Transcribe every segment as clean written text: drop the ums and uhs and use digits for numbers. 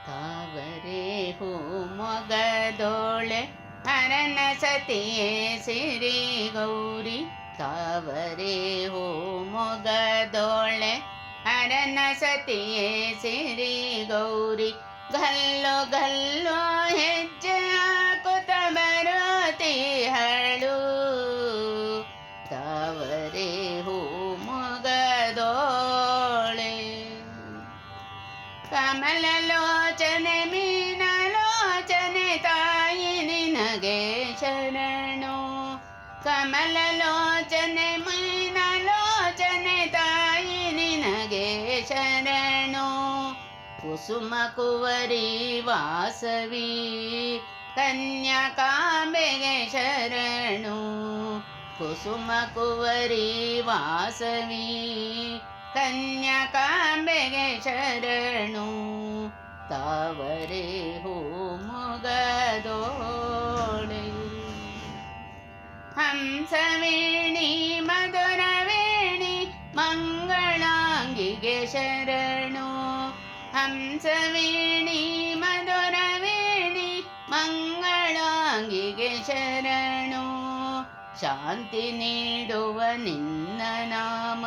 ತಾವರೆ ಹೂ ಮೊಗದೋಳೆ ಹರನ ಸತಿಯೇ ಸಿರಿ ಗೌರಿ. ತಾವರೆ ಹೂ ಮೊಗದೋಳೆ ಹರನ ಸತಿಯೇ ಸಿರಿ ಗೌರಿ. ಗಲ್ಲು ಗಲ್ಲು ಹೆಜ್ಜೆ ಹಾಕುತ್ತ ಬರುತ್ತೀಹಳು. ತಾವರೆ ಹೂ ಮೊಗದೋಳೆ. ಕಮಲಲೋಚನೆ ಮೀನಲೋಚನೆ ತಾಯಿ ನಿನಗೆ ಶರಣು. ಕಮಲಲೋಚನೆ ಮೀನಲೋಚನೆ ತಾಯಿ ನಿನಗೆ ಶರಣು. ಕುಸುಮ ಕುವರಿ ವಾಸವಿ ಕನ್ಯಕಾಂಬೆಗೆ ಶರಣು. ಕುಸುಮ ಕುವರಿ ವಾಸವಿ ಕನ್ಯಕಾಂಬೆಗೆ ಶರಣು. ತಾವರೆ ಹೂ ಮೊಗದೋಳೆ. ಹಂಸವೇಣಿ ಮಧುರವೇಣಿ ಮಂಗಳಾಂಗಿಗೆ ಶರಣು. ಹಂಸವೇಣಿ ಮಧುರವೇಣಿ ಮಂಗಳಾಂಗಿಗೆ ಶರಣು. ಶಾಂತಿ ನೀಡುವ ನಿನ್ನ ನಾಮ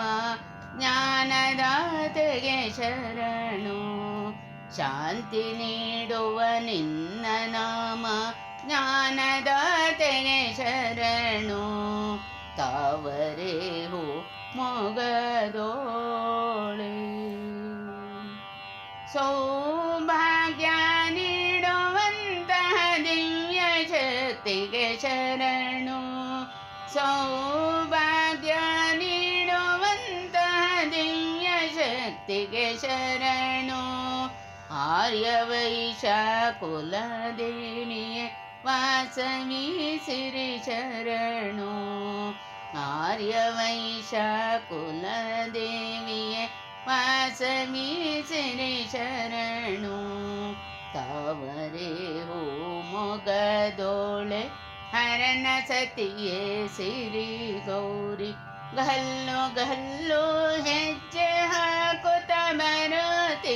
ಜ್ಞಾನದಾತೆಗೆ ಶರಣು. ಶಾಂತಿ ನೀಡುವ ನಿನ್ನ ನಾಮ ಜ್ಞಾನದಾತೆಗೆ ಶರಣು. ತಾವರೆ ಹೂ ಮೊಗದೋಳೆ. ಸೌಭಾಗ್ಯ ನೀಡುವಂತಹ ದಿವ್ಯ ಶಕ್ತಿಗೆ ಶರಣು. ಸೌಭಾಗ್ಯ ನೀಡುವಂತಹ ದಿವ್ಯ ಶಕ್ತಿಗೆ ಶರಣು. ಆರ್ಯವೈಶ ಕುಲದೇವಿಯೇ ವಾಸವಿ ಸಿರಿ ಶರಣು. ಆರ್ಯವೈಶ ಕುಲದೇವಿಯೇ ವಾಸವಿ ಸಿರಿ ಶರಣು. ತಾವರೆ ಹೂ ಮೊಗದೋಳೆ ಹರನ ಸತಿಯೇ ಸಿರಿ ಗೌರಿ. ಗಲ್ಲು ಗಲ್ಲು ಹೆಜ್ಜೆ ಹಾಕುತ್ತ ಬರುತ್ತೀಹಳು.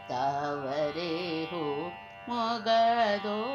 ತಾವರೆ ಹೂ ಮೊಗದೋಳೆ.